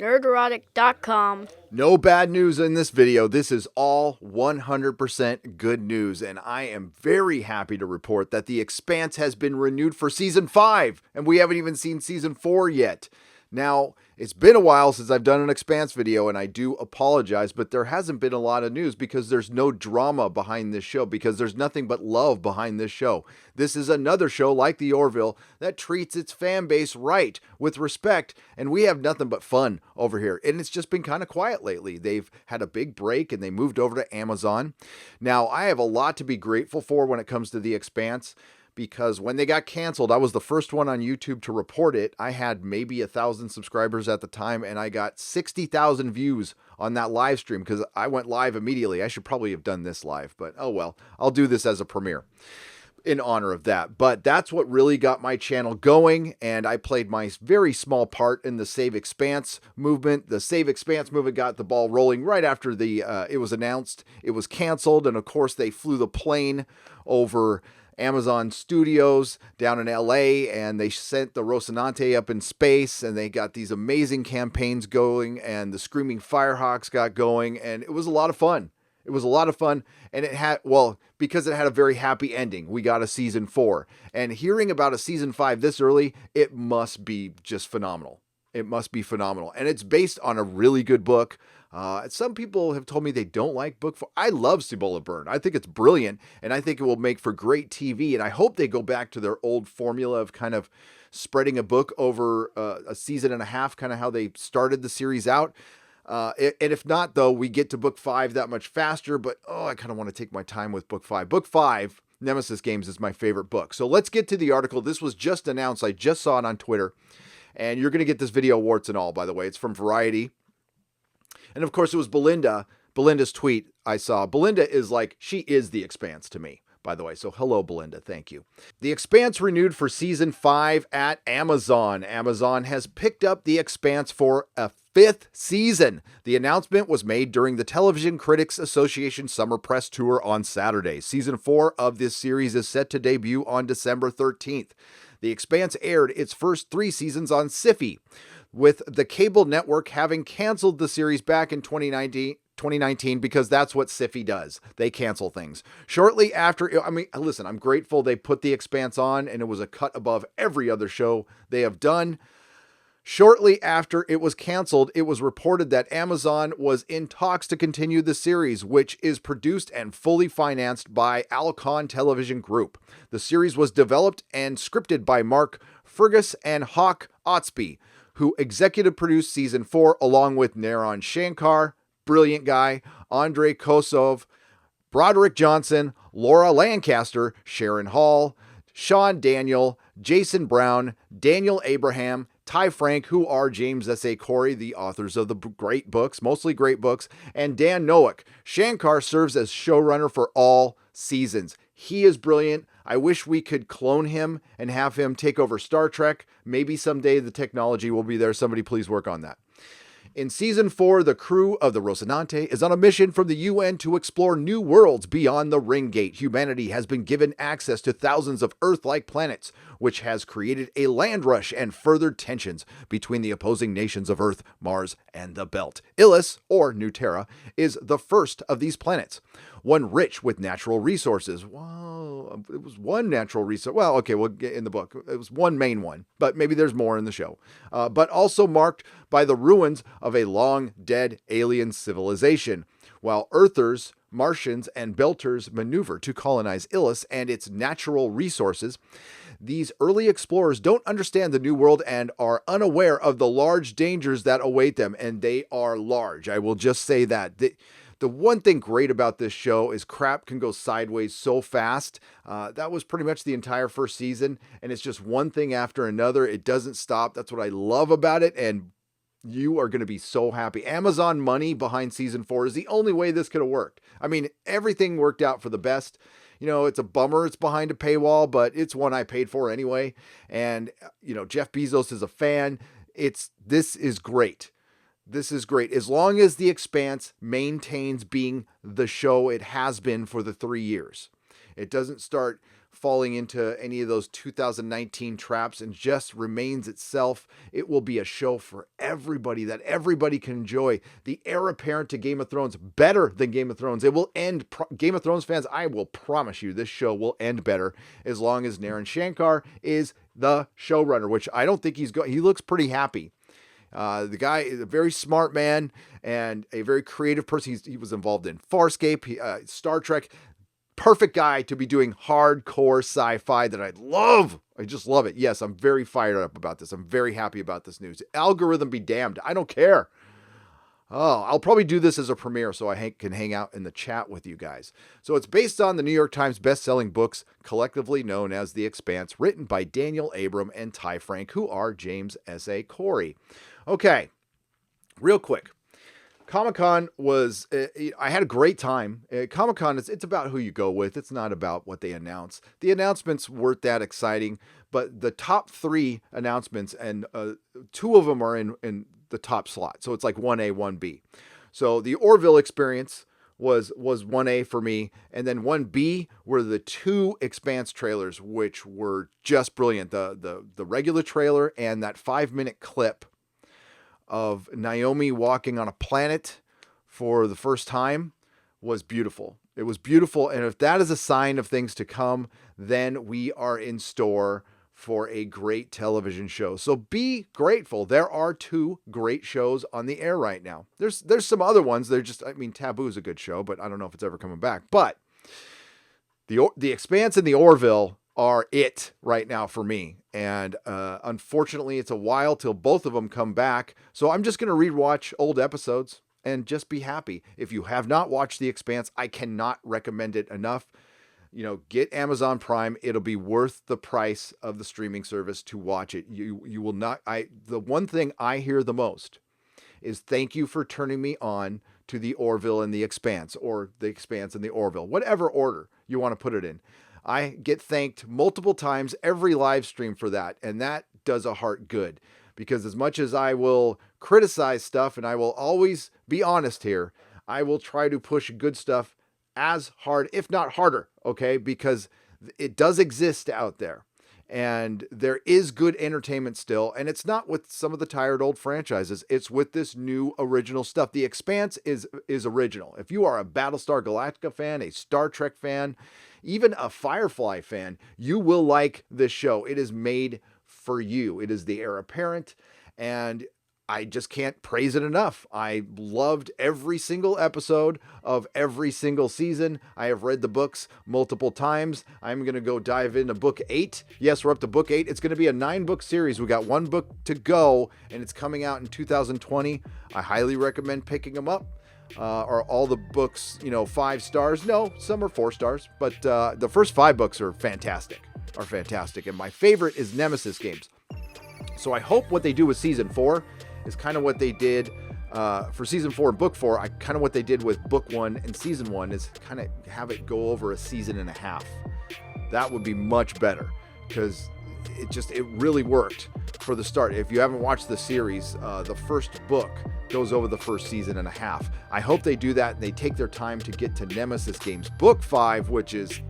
nerderotic.com. No bad news in this video. This is all 100% good news, and I am very happy to report that The Expanse has been renewed for Season 5, and we haven't even seen Season 4 yet. Now, it's been a while since I've done an Expanse video, and I do apologize, but there hasn't been a lot of news because there's no drama behind this show, because there's nothing but love behind this show. This is another show like the Orville that treats its fan base right, with respect, and we have nothing but fun over here. And it's just been kind of quiet lately. They've had a big break, and they moved over to Amazon. Now, I have a lot to be grateful for when it comes to The Expanse, because when they got canceled, I was the first one on YouTube to report it. I had maybe 1,000 subscribers at the time, and I got 60,000 views on that live stream because I went live immediately. I should probably have done this live, but oh well. I'll do this as a premiere in honor of that. But that's what really got my channel going, and I played my very small part in the Save Expanse movement. The Save Expanse movement got the ball rolling right after it was announced it was canceled, and of course they flew the plane over Amazon Studios down in LA, and they sent the Rocinante up in space, and they got these amazing campaigns going, and the Screaming Firehawks got going, and it was a lot of fun. It was a lot of fun, and it had, well, because it had a very happy ending, we got a season 4. And hearing about a season 5 this early, it must be just phenomenal. It must be phenomenal. And it's based on a really good book. Some people have told me they don't like book 4. I love Cibola Burn. I think it's brilliant, and I think it will make for great TV. And I hope they go back to their old formula of kind of spreading a book over a season and a half, kind of how they started the series out. And if not, though, we get to book 5 that much faster. But, I kind of want to take my time with book 5. Book 5, Nemesis Games, is my favorite book. So let's get to the article. This was just announced. I just saw it on Twitter. And you're going to get this video warts and all, by the way. It's from Variety. And, of course, it was Belinda's tweet I saw. Belinda is like, she is The Expanse to me, by the way. So hello, Belinda. Thank you. The Expanse renewed for Season 5 at Amazon. Amazon has picked up The Expanse for a 5th season. The announcement was made during the Television Critics Association Summer Press Tour on Saturday. Season 4 of this series is set to debut on December 13th. The Expanse aired its first 3 seasons on Syfy, with the cable network having canceled the series back in 2019 because that's what Syfy does. They cancel things. Shortly after, listen, I'm grateful they put The Expanse on, and it was a cut above every other show they have done. Shortly after it was canceled, it was reported that Amazon was in talks to continue the series, which is produced and fully financed by Alcon Television Group. The series was developed and scripted by Mark Fergus and Hawk Otsby, who executive produced Season 4 along with Naran Shankar, brilliant guy, Andrei Kosov, Broderick Johnson, Laura Lancaster, Sharon Hall, Sean Daniel, Jason Brown, Daniel Abraham, Ty Frank, who are James S.A. Corey, the authors of the great books, mostly great books, and Dan Noack. Shankar serves as showrunner for all seasons. He is brilliant. I wish we could clone him and have him take over Star Trek. Maybe someday the technology will be there. Somebody please work on that. In Season 4, the crew of the Rocinante is on a mission from the UN to explore new worlds beyond the Ring Gate. Humanity has been given access to thousands of Earth-like planets, which has created a land rush and furthered tensions between the opposing nations of Earth, Mars, and the Belt. Illis, or New Terra, is the first of these planets, one rich with natural resources. Well, it was one natural resource. Well, okay, we'll get in the book. It was one main one, but maybe there's more in the show. But also marked by the ruins of a long-dead alien civilization, while Earthers, Martians, and Belters maneuver to colonize Illis and its natural resources. These early explorers don't understand the new world and are unaware of the large dangers that await them, and they are large. I will just say that. The one thing great about this show is crap can go sideways so fast. That was pretty much the entire first season, and it's just one thing after another. It doesn't stop. That's what I love about it, and you are going to be so happy. Amazon money behind Season 4 is the only way this could have worked. I mean, everything worked out for the best. You know, it's a bummer it's behind a paywall, but it's one I paid for anyway. And, you know, Jeff Bezos is a fan. This is great. This is great. As long as The Expanse maintains being the show it has been for the 3 years. It doesn't start falling into any of those 2019 traps and just remains itself. It will be a show for everybody that everybody can enjoy. The heir apparent to Game of Thrones, better than Game of Thrones. It will end, Game of Thrones fans, I will promise you this show will end better as long as Naren Shankar is the showrunner, which I don't think he looks pretty happy. The guy is a very smart man and a very creative person. He was involved in Farscape, Star Trek. Perfect guy to be doing hardcore sci-fi that I love. I just love it. Yes, I'm very fired up about this. I'm very happy about this news. Algorithm be damned. I don't care. Oh, I'll probably do this as a premiere so I can hang out in the chat with you guys. So it's based on the New York Times best-selling books, collectively known as The Expanse, written by Daniel Abram and Ty Frank, who are James S.A. Corey. Okay, real quick. Comic-Con was, I had a great time. Comic-Con, it's about who you go with. It's not about what they announce. The announcements weren't that exciting, but the top 3 announcements, and 2 of them are in the top slot. So it's like 1A, 1B. So the Orville experience was 1A for me. And then 1B were the 2 Expanse trailers, which were just brilliant. The regular trailer and that 5-minute clip of Naomi walking on a planet for the first time was beautiful. It was beautiful. And if that is a sign of things to come, then we are in store for a great television show. So be grateful. There are 2 great shows on the air right now. There's some other ones. They're just, I mean, Taboo is a good show, but I don't know if it's ever coming back. But the Expanse and the Orville are it right now for me. And unfortunately, it's a while till both of them come back. So I'm just going to rewatch old episodes and just be happy. If you have not watched The Expanse, I cannot recommend it enough. You know, get Amazon Prime. It'll be worth the price of the streaming service to watch it. You will not. The one thing I hear the most is thank you for turning me on to the Orville and the Expanse, or the Expanse and the Orville, whatever order you want to put it in. I get thanked multiple times every live stream for that, and that does a heart good, because as much as I will criticize stuff, and I will always be honest here, I will try to push good stuff as hard, if not harder, okay? Because it does exist out there, and there is good entertainment still, and it's not with some of the tired old franchises. It's with this new original stuff. The Expanse is original. If you are a Battlestar Galactica fan, a Star Trek fan, even a Firefly fan, you will like this show. It is made for you. It is the heir apparent, and I just can't praise it enough. I loved every single episode of every single season. I have read the books multiple times. I'm going to go dive into book 8. Yes, we're up to book 8. It's going to be a 9-book series. We got 1 book to go, and it's coming out in 2020. I highly recommend picking them up. Are all the books, 5 stars? No, some are 4 stars, but the first 5 books are fantastic. And my favorite is Nemesis Games. So I hope what they do with season 4 is kind of what they did for season 4 and book 4. Kind of what they did with book 1 and season 1 is kind of have it go over a season and a half. That would be much better, because it really worked for the start. If you haven't watched the series, the first book goes over the first season and a half. I hope they do that and they take their time to get to Nemesis Games book 5, which is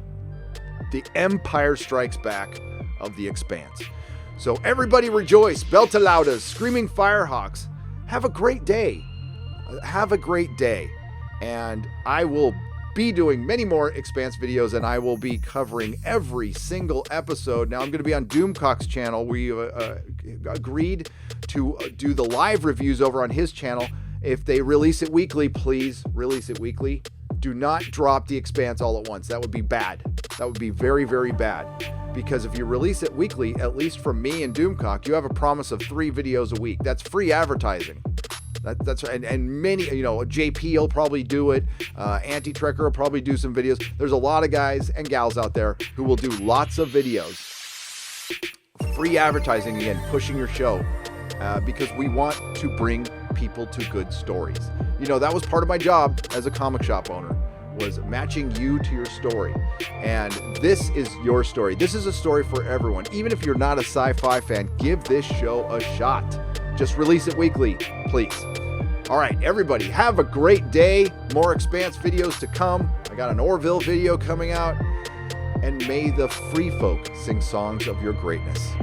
the Empire Strikes Back of the Expanse. So everybody rejoice, Beltalaudas, Screaming Firehawks. Have a great day. Have a great day. And I will be doing many more Expanse videos, and I will be covering every single episode. Now I'm going to be on Doomcock's channel. We agreed to do the live reviews over on his channel. If they release it weekly, please release it weekly. Do not drop the Expanse all at once. That would be bad. That would be very, very bad. Because if you release it weekly, at least from me and Doomcock, you have a promise of 3 videos a week. That's free advertising. That's and many, JP will probably do it. Anti-Trekker will probably do some videos. There's a lot of guys and gals out there who will do lots of videos. Free advertising, again, pushing your show, because we want to bring people to good stories. That was part of my job as a comic shop owner, was matching you to your story. And this is your story. This is a story for everyone. Even if you're not a sci-fi fan, give this show a shot. Just release it weekly, please. All right, everybody, have a great day. More Expanse videos to come. I got an Orville video coming out. and may the free folk sing songs of your greatness.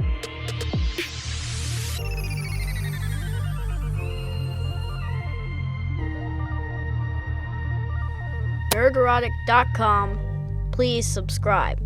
Nerderotic.com. Please subscribe.